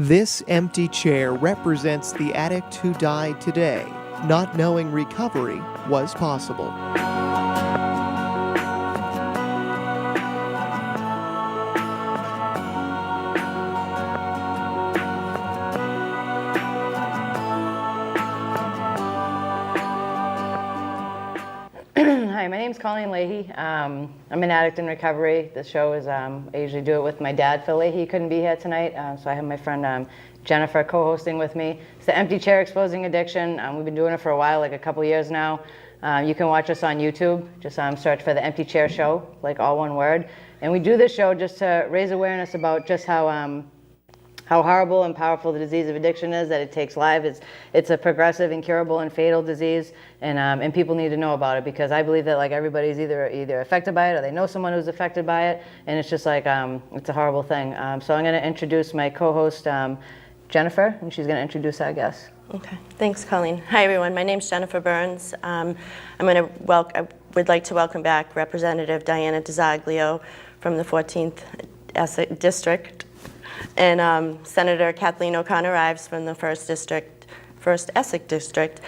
This empty chair represents the addict who died today, not knowing recovery was possible. Hi, my name's Colleen Leahy. I'm an addict in recovery. The show is, I usually do it with my dad, Phil Leahy. He couldn't be here tonight, so I have my friend Jennifer co-hosting with me. It's the Empty Chair Exposing Addiction. We've been doing it for a while, like a couple years now. You can watch us on YouTube. Just search for the Empty Chair Show, like all one word. And we do this show just to raise awareness about just how horrible and powerful the disease of addiction is, that it takes lives. It's a progressive, incurable, and fatal disease, and people need to know about it, because I believe that like everybody's either affected by it or they know someone who's affected by it, and it's just like, it's a horrible thing. So I'm gonna introduce my co-host, Jennifer, and she's gonna introduce our guest. Okay, thanks, Colleen. Hi, everyone. My name's Jennifer Burns. I would like to welcome back Representative Diana DiZoglio from the 14th Essex District, and Senator Kathleen O'Connor-Ives from the 1st Essex District.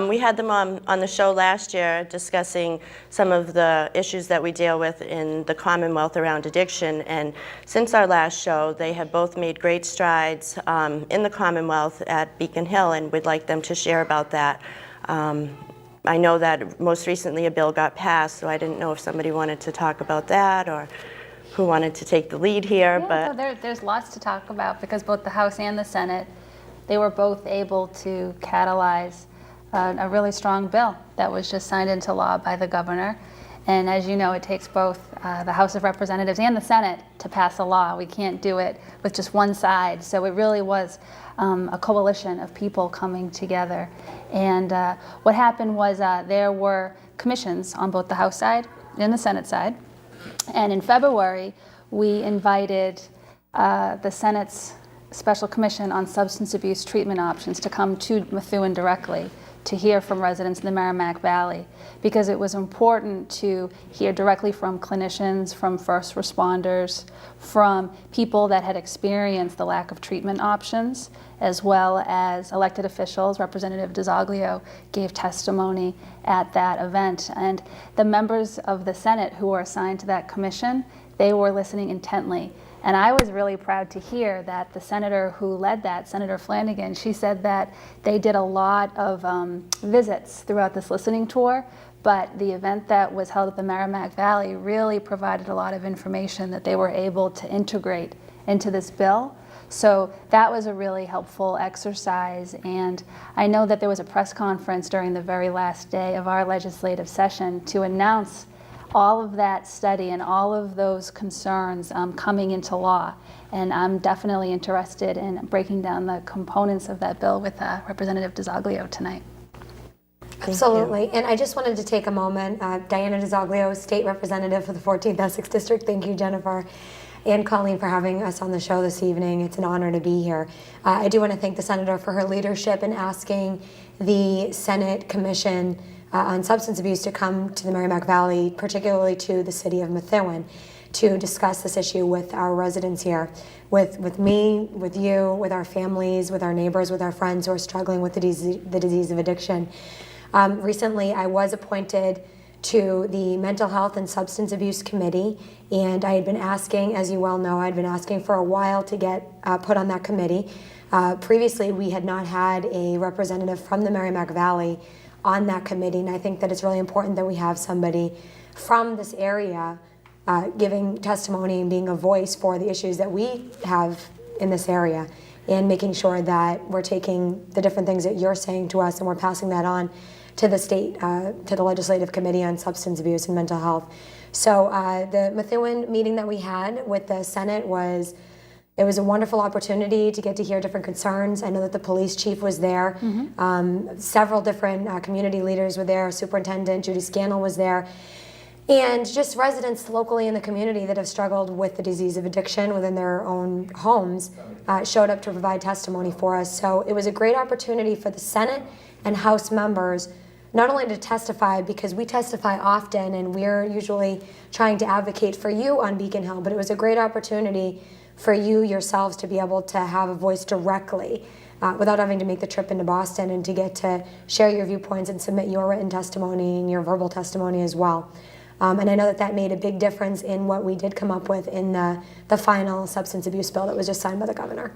We had them on the show last year discussing some of the issues that we deal with in the Commonwealth around addiction, and since our last show, they have both made great strides in the Commonwealth at Beacon Hill, and we'd like them to share about that. I know that most recently a bill got passed, so I didn't know if somebody wanted to talk about that or who wanted to take the lead here. Yeah, but no, there's lots to talk about, because both the House and the Senate, they were both able to catalyze a really strong bill that was just signed into law by the governor. And as you know, it takes both the House of Representatives and the Senate to pass a law. We can't do it with just one side. So it really was a coalition of people coming together. And what happened was there were commissions on both the House side and the Senate side. And in February, we invited the Senate's Special Commission on Substance Abuse Treatment Options to come to Methuen directly to hear from residents in the Merrimack Valley, because it was important to hear directly from clinicians, from first responders, from people that had experienced the lack of treatment options, as well as elected officials. Representative DiZoglio gave testimony at that event. And the members of the Senate who were assigned to that commission, they were listening intently. And I was really proud to hear that the senator who led that, Senator Flanagan, she said that they did a lot of visits throughout this listening tour, but the event that was held at the Merrimack Valley really provided a lot of information that they were able to integrate into this bill. So that was a really helpful exercise, and I know that there was a press conference during the very last day of our legislative session to announce all of that study and all of those concerns coming into law. And I'm definitely interested in breaking down the components of that bill with Representative DiZoglio tonight. Absolutely. And I just wanted to take a moment. Diana DiZoglio, State Representative for the 14th Essex District. Thank you, Jennifer and Colleen, for having us on the show this evening. It's an honor to be here. I do want to thank the Senator for her leadership in asking the Senate Commission on Substance Abuse to come to the Merrimack Valley, particularly to the city of Methuen, to discuss this issue with our residents here, with me, with you, with our families, with our neighbors, with our friends who are struggling with the disease of addiction. Recently, I was appointed to the Mental Health and Substance Abuse Committee, and I had been asking, as you well know, I'd been asking for a while to get put on that committee. Previously, we had not had a representative from the Merrimack Valley on that committee, and I think that it's really important that we have somebody from this area giving testimony and being a voice for the issues that we have in this area, and making sure that we're taking the different things that you're saying to us and we're passing that on to the state, to the Legislative Committee on Substance Abuse and Mental Health. So the Methuen meeting that we had with the Senate was a wonderful opportunity to get to hear different concerns. I know that the police chief was there. Several different community leaders were there. Superintendent Judy Scannell was there. And just residents locally in the community that have struggled with the disease of addiction within their own homes showed up to provide testimony for us. So it was a great opportunity for the Senate and House members not only to testify, because we testify often and we're usually trying to advocate for you on Beacon Hill, but it was a great opportunity for you yourselves to be able to have a voice directly without having to make the trip into Boston, and to get to share your viewpoints and submit your written testimony and your verbal testimony as well. And I know that that made a big difference in what we did come up with in the final substance abuse bill that was just signed by the governor.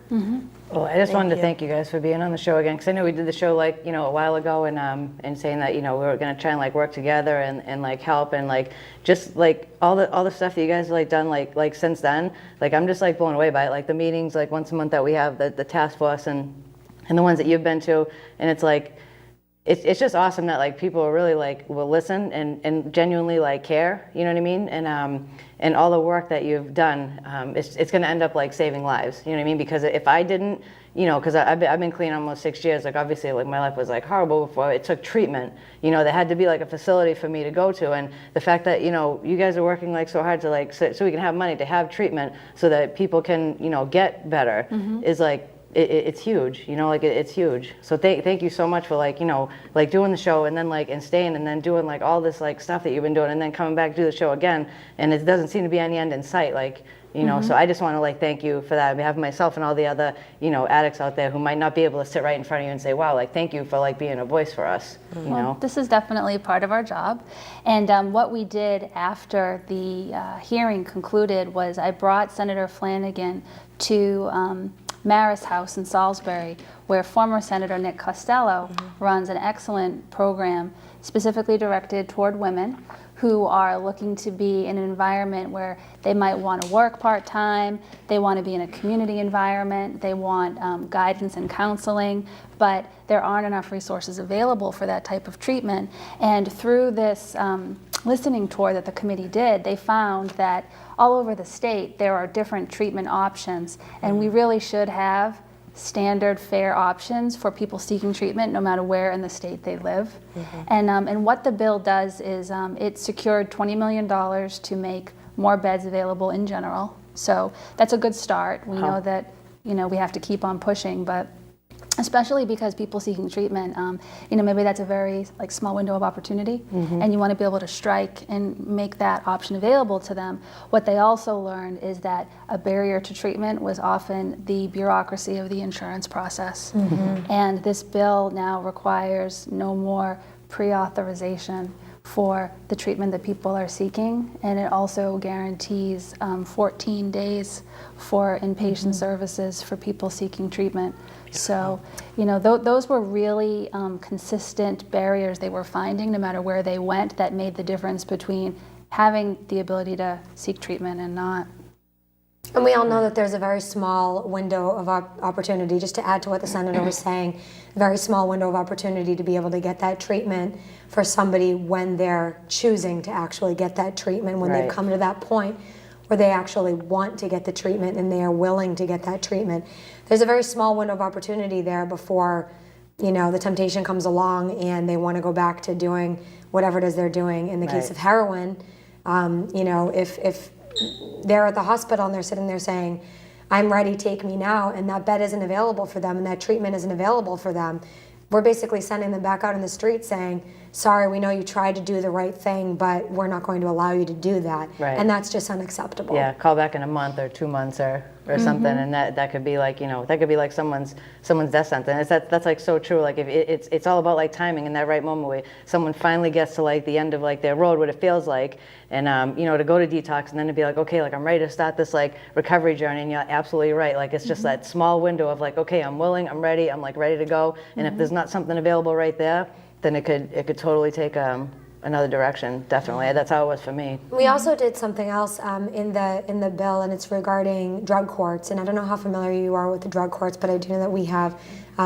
Well, I just wanted to thank you guys for being on the show again, because I know we did the show like, a while ago, and saying that, we were going to try and like work together and like help, and like just like all the stuff that you guys have like done like since then. Like I'm just like blown away by it. Like the meetings like once a month that we have, the task force, and the ones that you've been to, and it's like, it's just awesome that like people really like will listen and genuinely like care, you know what I mean? And all the work that you've done, it's going to end up like saving lives, you know what I mean? Because if I didn't, because I've been clean almost 6 years, like obviously like my life was like horrible before. It took treatment, there had to be like a facility for me to go to, and the fact that you guys are working like so hard to like so we can have money to have treatment so that people can get better is like. It's huge, it's huge. So thank you so much for like doing the show, and then like and staying, and then doing like all this like stuff that you've been doing, and then coming back to do the show again, and it doesn't seem to be any end in sight, like so I just want to like thank you for that on behalf of myself and all the other addicts out there who might not be able to sit right in front of you and say, wow, like thank you for like being a voice for us. Well, this is definitely part of our job, and what we did after the hearing concluded was I brought Senator Flanagan to Marist House in Salisbury, where former Senator Nick Costello runs an excellent program specifically directed toward women who are looking to be in an environment where they might want to work part-time, they want to be in a community environment, they want guidance and counseling, but there aren't enough resources available for that type of treatment. And through this listening tour that the committee did, they found that all over the state there are different treatment options, and we really should have standard fair options for people seeking treatment no matter where in the state they live. And what the bill does is it secured $20 million to make more beds available in general. So that's a good start. We know that we have to keep on pushing, but especially because people seeking treatment, maybe that's a very like small window of opportunity, and you want to be able to strike and make that option available to them. What they also learned is that a barrier to treatment was often the bureaucracy of the insurance process. And this bill now requires no more pre-authorization for the treatment that people are seeking, and it also guarantees 14 days for inpatient services for people seeking treatment. So, those were really consistent barriers they were finding no matter where they went, that made the difference between having the ability to seek treatment and not. And we all know that there's a very small window of opportunity, just to add to what the senator was saying, a very small window of opportunity to be able to get that treatment for somebody when they're choosing to actually get that treatment, when they've come to that point where they actually want to get the treatment and they are willing to get that treatment. There's a very small window of opportunity there before, the temptation comes along and they want to go back to doing whatever it is they're doing. In the case of heroin, if they're at the hospital and they're sitting there saying, I'm ready, take me now, and that bed isn't available for them and that treatment isn't available for them, we're basically sending them back out in the street saying, sorry, we know you tried to do the right thing, but we're not going to allow you to do that. And that's just unacceptable. Yeah, call back in a month or 2 months or something, and that could be like, that could be like someone's death sentence. That's like so true. Like if it's all about like timing in that right moment where someone finally gets to like the end of like their road, what it feels like, and to go to detox and then to be like, okay, like I'm ready to start this like recovery journey, and you're absolutely right. Like it's just that small window of like, okay, I'm willing, I'm ready, I'm like ready to go, and if there's not something available right there, then it could totally take another direction. Definitely, that's how it was for me. We also did something else in the bill, and it's regarding drug courts. And I don't know how familiar you are with the drug courts, but I do know that we have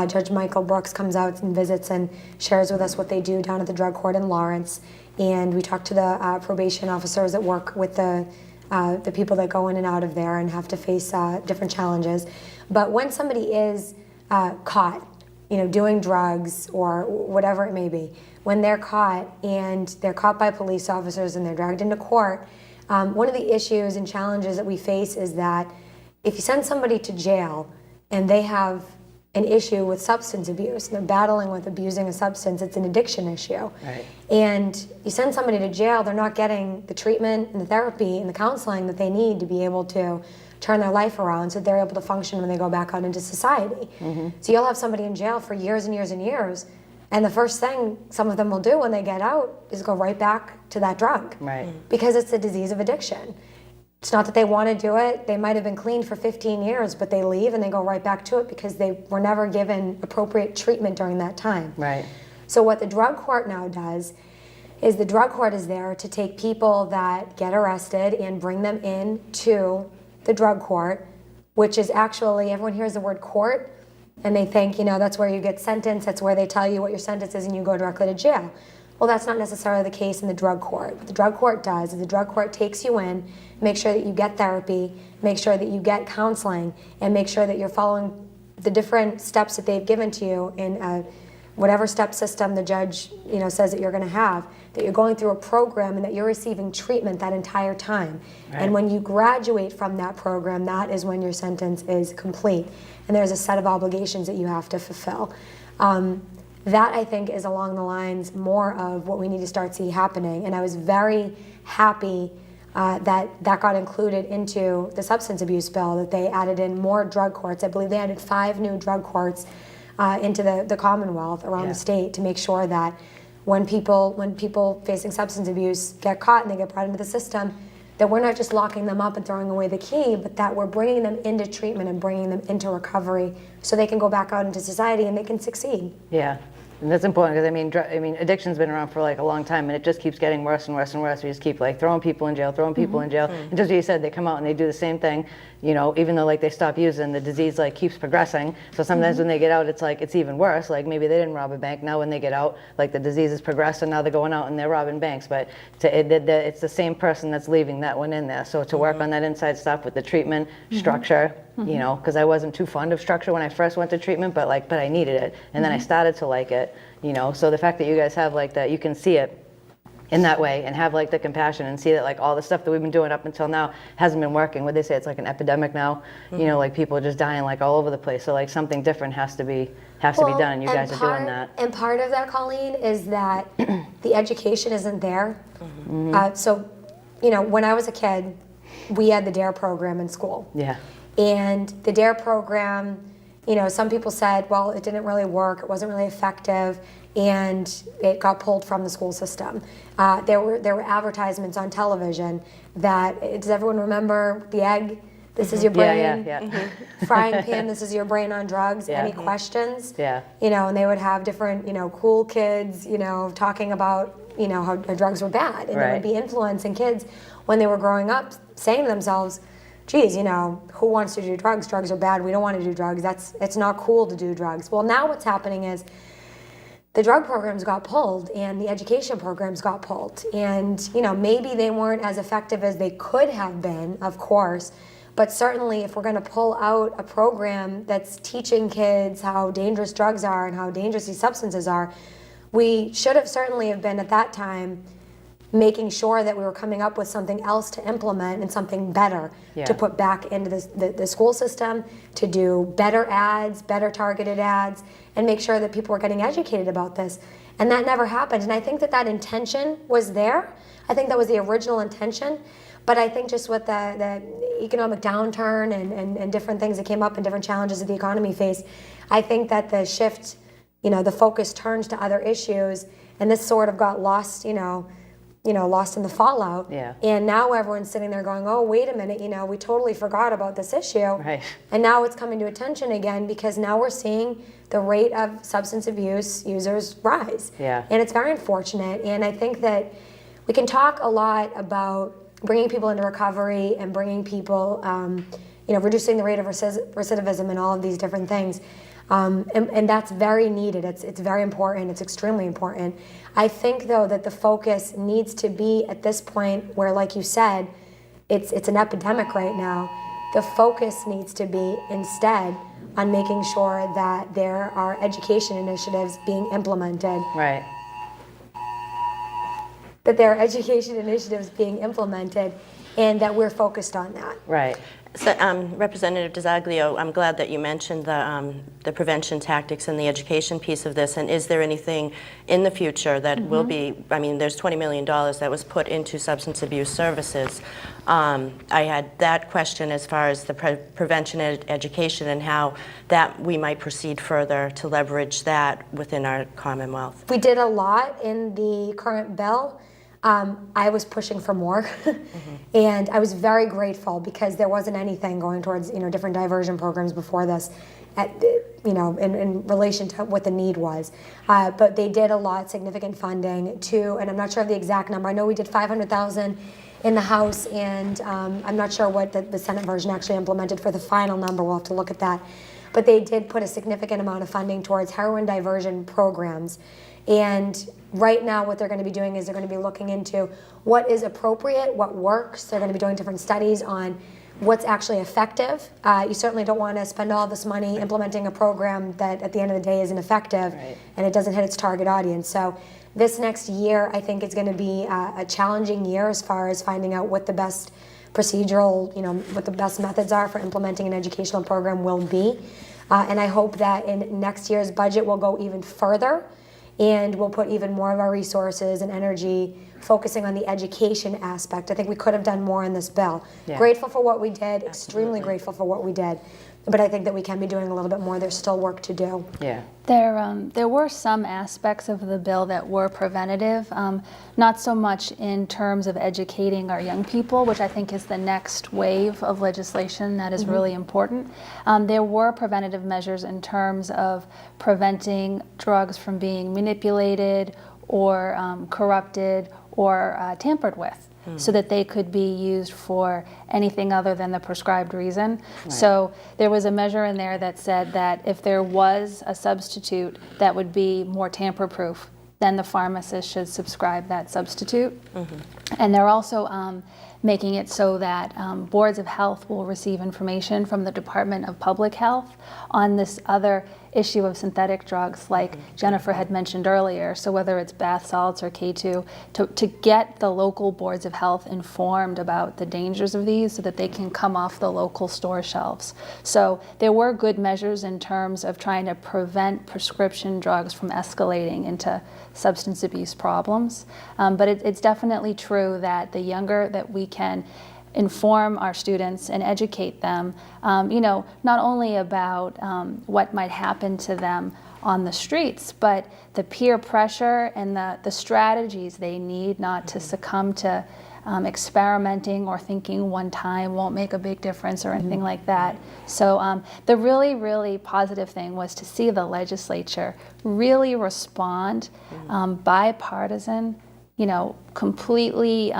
Judge Michael Brooks comes out and visits and shares with us what they do down at the drug court in Lawrence. And we talk to the probation officers that work with the people that go in and out of there and have to face different challenges. But when somebody is caught, doing drugs or whatever it may be, when they're caught and they're caught by police officers and they're dragged into court, one of the issues and challenges that we face is that if you send somebody to jail and they have an issue with substance abuse, and they're battling with abusing a substance, it's an addiction issue. And you send somebody to jail, they're not getting the treatment and the therapy and the counseling that they need to be able to turn their life around so they're able to function when they go back out into society. So you'll have somebody in jail for years and years and years, and the first thing some of them will do when they get out is go right back to that drug. Right. Because it's the disease of addiction. It's not that they want to do it. They might have been clean for 15 years, but they leave and they go right back to it because they were never given appropriate treatment during that time. Right. So what the drug court now does is the drug court is there to take people that get arrested and bring them in to the drug court, which is actually, everyone hears the word court, and they think, that's where you get sentenced, that's where they tell you what your sentence is and you go directly to jail. Well, that's not necessarily the case in the drug court. What the drug court does is the drug court takes you in, make sure that you get therapy, make sure that you get counseling, and make sure that you're following the different steps that they've given to you in whatever step system the judge says that you're going to have, that you're going through a program and that you're receiving treatment that entire time. Right. And when you graduate from that program, that is when your sentence is complete. And there's a set of obligations that you have to fulfill. That, I think, is along the lines more of what we need to start see happening. And I was very happy that got included into the substance abuse bill, that they added in more drug courts. I believe they added 5 new drug courts into the Commonwealth around the state to make sure that when people facing substance abuse get caught and they get brought into the system, that we're not just locking them up and throwing away the key, but that we're bringing them into treatment and bringing them into recovery so they can go back out into society and they can succeed. Yeah. And that's important because addiction's been around for like a long time, and it just keeps getting worse and worse and worse. We just keep like throwing people in jail, and just as you said, they come out and they do the same thing. Even though like they stop using, the disease like keeps progressing. So sometimes when they get out, it's like it's even worse. Like maybe they didn't rob a bank. Now when they get out, like the disease has progressed, and now they're going out and they're robbing banks. But it's the same person that's leaving that went in there. So to work on that inside stuff with the treatment structure. Because I wasn't too fond of structure when I first went to treatment, but I needed it, and then I started to like it. So the fact that you guys have like that, you can see it in that way and have like the compassion and see that like all the stuff that we've been doing up until now hasn't been working. What they say, it's like an epidemic now. Like people are just dying like all over the place. So like something different has to be done, and you guys are doing that. And part of that, Colleen, is that the education isn't there. So when I was a kid, we had the DARE program in school. Yeah. And the DARE program, some people said, well, it didn't really work, it wasn't really effective, and it got pulled from the school system. There were advertisements on television that, does everyone remember the egg? This is your brain. Yeah. Frying pan, this is your brain on drugs. Yeah. Any questions? Yeah. And they would have different, cool kids, talking about, how drugs were bad. And they would be influencing kids when they were growing up, saying to themselves, geez, who wants to do drugs? Drugs are bad. We don't want to do drugs. It's not cool to do drugs. Well, now what's happening is the drug programs got pulled and the education programs got pulled. And, maybe they weren't as effective as they could have been, of course. But certainly if we're going to pull out a program that's teaching kids how dangerous drugs are and how dangerous these substances are, we should have certainly have been at that time making sure that we were coming up with something else to implement and something better to put back into the school system, to do better ads, better targeted ads, and make sure that people were getting educated about this. And that never happened. And I think that intention was there. I think that was the original intention. But I think just with the economic downturn and different things that came up and different challenges that the economy faced, I think that the shift, the focus turns to other issues, and this sort of got lost, lost in the fallout. Yeah. And now everyone's sitting there going, oh, wait a minute, we totally forgot about this issue. Right. And now it's coming to attention again because now we're seeing the rate of substance abuse users rise. Yeah. And it's very unfortunate. And I think that we can talk a lot about bringing people into recovery and bringing people, reducing the rate of recidivism and all of these different things. And that's very needed. It's very important. It's extremely important. I think, though, that the focus needs to be at this point where, like you said, it's an epidemic right now. The focus needs to be instead on making sure that there are education initiatives being implemented. Right. That there are education initiatives being implemented and that we're focused on that. Right. So, Representative DiZoglio, I'm glad that you mentioned the prevention tactics and the education piece of this. And is there anything in the future that will be, I mean, there's $20 million that was put into substance abuse services. I had that question as far as the prevention education and how that we might proceed further to leverage that within our Commonwealth. We did a lot in the current bill. I was pushing for more, and I was very grateful because there wasn't anything going towards different diversion programs before this, in relation to what the need was. But they did a lot, significant funding too, and I'm not sure of the exact number. I know we did 500,000 in the House, and I'm not sure what the Senate version actually implemented for the final number. We'll have to look at that. But they did put a significant amount of funding towards heroin diversion programs. And right now what they're going to be doing is they're going to be looking into what is appropriate, what works. They're going to be doing different studies on what's actually effective. You certainly don't want to spend all this money implementing a program that at the end of the day isn't effective, and it doesn't hit its target audience. So this next year I think is going to be a challenging year as far as finding out what the best procedural, what the best methods are for implementing an educational program will be. And I hope that in next year's budget we'll go even further, and we'll put even more of our resources and energy focusing on the education aspect. I think we could have done more in this bill. Yeah. Grateful for what we did, extremely grateful for what we did. But I think that we can be doing a little bit more. There's still work to do. Yeah. There were some aspects of the bill that were preventative, not so much in terms of educating our young people, which I think is the next wave of legislation that is really important. There were preventative measures in terms of preventing drugs from being manipulated or corrupted or tampered with, so that they could be used for anything other than the prescribed reason. Right. So there was a measure in there that said that if there was a substitute that would be more tamper-proof, then the pharmacist should subscribe that substitute. And they're also making it so that boards of health will receive information from the Department of Public Health on this other issue of synthetic drugs, like Jennifer had mentioned earlier. So whether it's bath salts or K2, to get the local boards of health informed about the dangers of these so that they can come off the local store shelves. So there were good measures in terms of trying to prevent prescription drugs from escalating into substance abuse problems. But it's definitely true that the younger that we can inform our students and educate them, not only about what might happen to them on the streets, but the peer pressure and the strategies they need not to succumb to experimenting or thinking one time won't make a big difference or anything like that. So the really, really positive thing was to see the legislature really respond, bipartisan, completely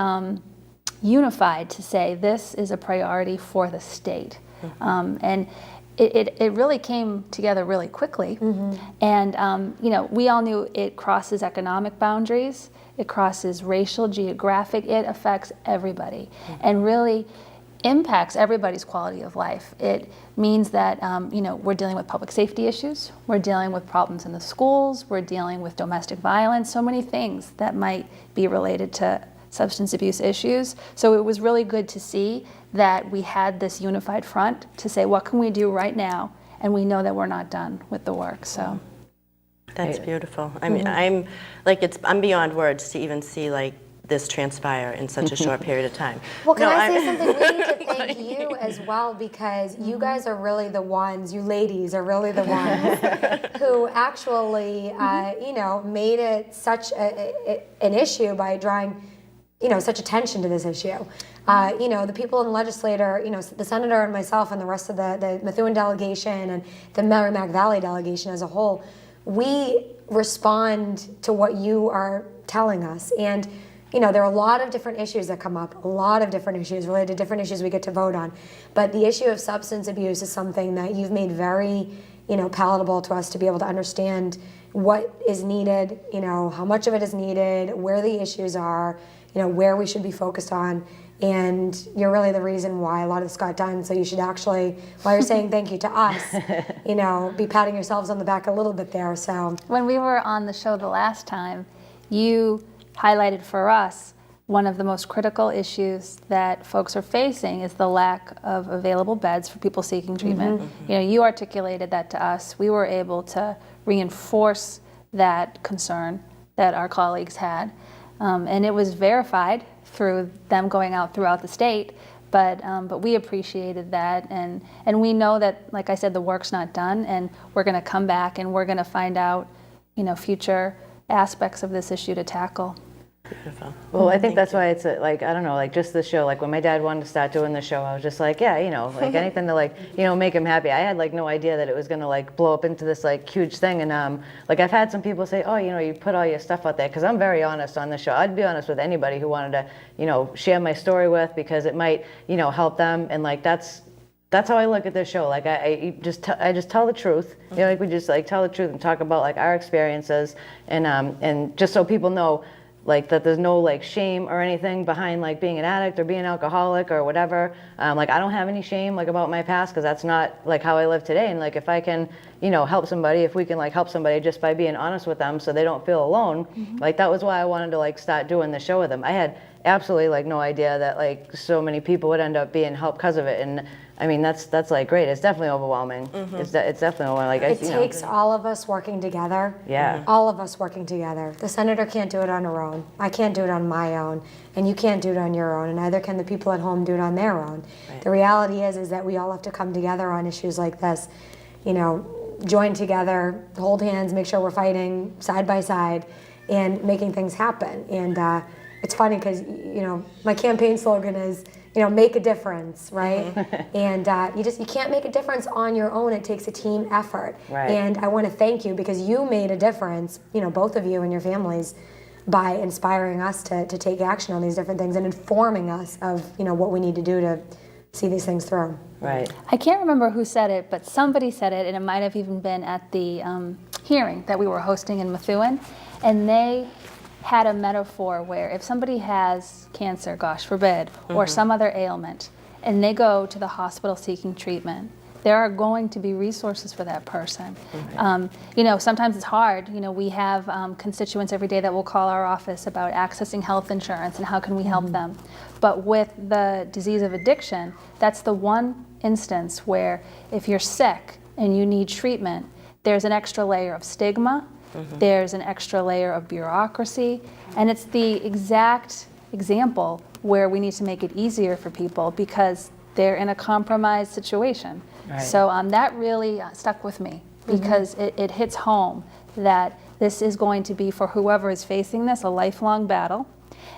unified to say this is a priority for the state. And it really came together really quickly. And we all knew it crosses economic boundaries, it crosses racial, geographic, it affects everybody and really impacts everybody's quality of life. It means that we're dealing with public safety issues, we're dealing with problems in the schools, we're dealing with domestic violence, so many things that might be related to substance abuse issues. So it was really good to see that we had this unified front to say, what can we do right now? And we know that we're not done with the work. So that's beautiful. I mean, I'm beyond words to even see this transpire in such a short period of time. Well, can I say something? We need to thank you as well, because you guys are really the ones, you ladies are really the ones who actually, made it such an issue by drawing such attention to this issue. The people in the legislature, the senator and myself and the rest of the Methuen delegation and the Merrimack Valley delegation as a whole, we respond to what you are telling us. And, there are a lot of different issues that come up, a lot of different issues related to different issues we get to vote on. But the issue of substance abuse is something that you've made very, palatable to us to be able to understand what is needed, how much of it is needed, where the issues are, where we should be focused on. And you're really the reason why a lot of this got done. So you should actually, while you're saying thank you to us, be patting yourselves on the back a little bit there. So when we were on the show the last time, you highlighted for us one of the most critical issues that folks are facing is the lack of available beds for people seeking treatment. You know, you articulated that to us. We were able to reinforce that concern that our colleagues had, and it was verified through them going out throughout the state. But we appreciated that, and we know that, like I said, the work's not done, and we're going to come back and we're going to find out, you know, future aspects of this issue to tackle. Beautiful. Well, I think that's why it's like, I don't know, like just the show, like when my dad wanted to start doing the show, I was just like, yeah, you know, like anything to like, you know, make him happy. I had like no idea that it was gonna like blow up into this like huge thing. And like I've had some people say, oh, you know, you put all your stuff out there, because I'm very honest on the show. I'd be honest with anybody who wanted to, you know, share my story with, because it might, you know, help them. And like that's how I look at this show. Like I just tell the truth. You know, like we just like tell the truth and talk about like our experiences, and just so people know, like that there's no like shame or anything behind like being an addict or being an alcoholic or whatever. Like I don't have any shame like about my past, because that's not like how I live today. And like if I can, you know, help somebody, if we can like help somebody just by being honest with them so they don't feel alone, like that was why I wanted to like start doing the show with them. I had absolutely like no idea that like so many people would end up being helped because of it. And I mean, that's like great. It's definitely overwhelming. It's definitely overwhelming. Like It takes all of us working together. Yeah. All of us working together. The senator can't do it on her own. I can't do it on my own. And you can't do it on your own. And neither can the people at home do it on their own. The reality is that we all have to come together on issues like this. You know, join together, hold hands, make sure we're fighting side by side and making things happen. And it's funny because, you know, my campaign slogan is, you know, make a difference, right? And you can't make a difference on your own. It takes a team effort. Right. And I want to thank you, because you made a difference, you know, both of you and your families, by inspiring us to take action on these different things and informing us of, you know, what we need to do to see these things through. Right. I can't remember who said it, but somebody said it, and it might have even been at the hearing that we were hosting in Methuen, and they had a metaphor where if somebody has cancer, gosh forbid, or some other ailment, and they go to the hospital seeking treatment, there are going to be resources for that person. You know, sometimes it's hard. You know, we have constituents every day that will call our office about accessing health insurance and how can we help them. But with the disease of addiction, that's the one instance where if you're sick and you need treatment, there's an extra layer of stigma, there's an extra layer of bureaucracy, and it's the exact example where we need to make it easier for people because they're in a compromised situation. Right. So that really stuck with me because it hits home that this is going to be, for whoever is facing this, a lifelong battle.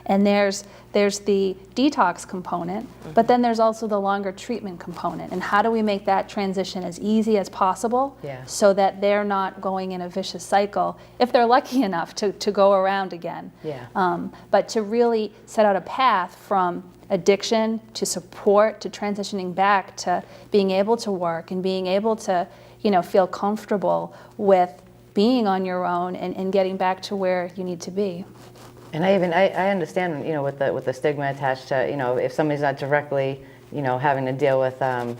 And there's the detox component, but then there's also the longer treatment component. And how do we make that transition as easy as possible so that they're not going in a vicious cycle, if they're lucky enough to go around again. But to really set out a path from addiction to support to transitioning back to being able to work and being able to, you know, feel comfortable with being on your own and getting back to where you need to be. And I understand, you know, with the stigma attached to, you know, if somebody's not directly, you know, having to deal with,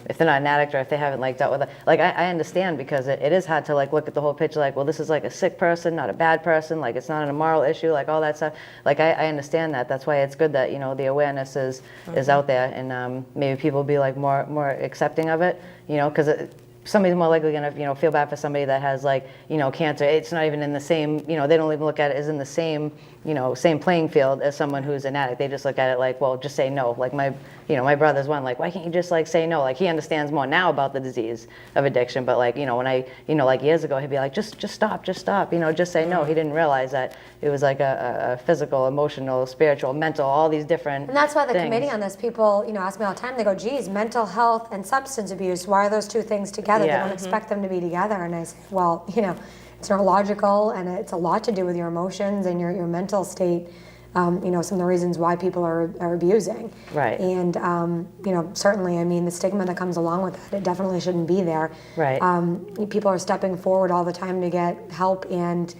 if they're not an addict or if they haven't like dealt with it, like I understand, because it is hard to like look at the whole picture, like, well, this is like a sick person, not a bad person, like it's not an immoral issue, like all that stuff. Like I understand that. That's why it's good that, you know, the awareness is out there, and maybe people be like more accepting of it, you know, because somebody's more likely going to, you know, feel bad for somebody that has like, you know, cancer. It's not even in the same, you know, they don't even look at it as in the same, you know, same playing field as someone who's an addict. They just look at it like, well, just say no. Like my brother's one, like, why can't you just like say no? Like he understands more now about the disease of addiction, but like, you know, when I, you know, like years ago, he'd be like, just stop, you know, just say no. He didn't realize that it was like a physical, emotional, spiritual, mental, all these different And that's why the things. committee on this, people, you know, ask me all the time, they go, geez, mental health and substance abuse, why are those two things together? Yeah. They don't expect them to be together. And I say, well, you know, it's neurological and it's a lot to do with your emotions and your mental state. You know, some of the reasons why people are abusing. Right. And, you know, certainly, I mean, the stigma that comes along with that, it definitely shouldn't be there. Right. People are stepping forward all the time to get help, and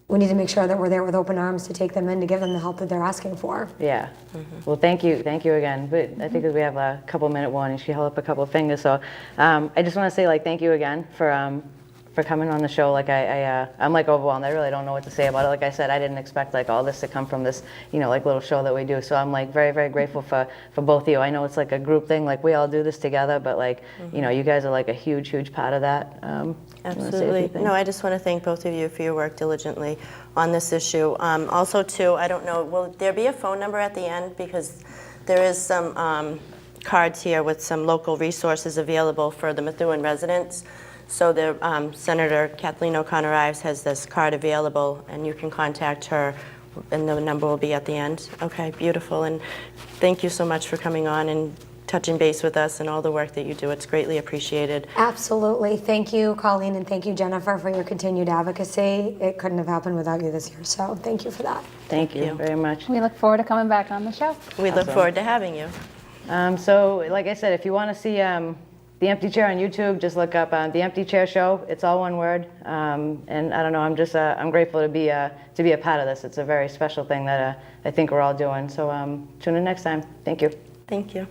we need to make sure that we're there with open arms to take them in, to give them the help that they're asking for. Yeah. Well, thank you again. But I think we have a couple minute warning. She held up a couple of fingers, so I just want to say like thank you again for for coming on the show. Like I'm like overwhelmed. I really don't know what to say about it. Like I said, I didn't expect like all this to come from this, like little show that we do. So I'm like very, very grateful for both of you. I know it's like a group thing. Like we all do this together, but like, you guys are like a huge, huge part of that. Absolutely. No, I just want to thank both of you for your work diligently on this issue. Also, too, I don't know, will there be a phone number at the end? Because there is some cards here with some local resources available for the Methuen residents. So the Senator Kathleen O'Connor Ives has this card available, and you can contact her, and the number will be at the end. Okay, beautiful. And thank you so much for coming on and touching base with us and all the work that you do. It's greatly appreciated. Absolutely. Thank you, Colleen, and thank you, Jennifer, for your continued advocacy. It couldn't have happened without you this year, so thank you for that. Thank you very much. We look forward to coming back on the show. We look forward to having you. So like I said, if you want to see The Empty Chair on YouTube, just look up The Empty Chair Show. It's all one word. And I don't know, I'm just I'm grateful to be a part of this. It's a very special thing that I think we're all doing. So tune in next time. Thank you. Thank you.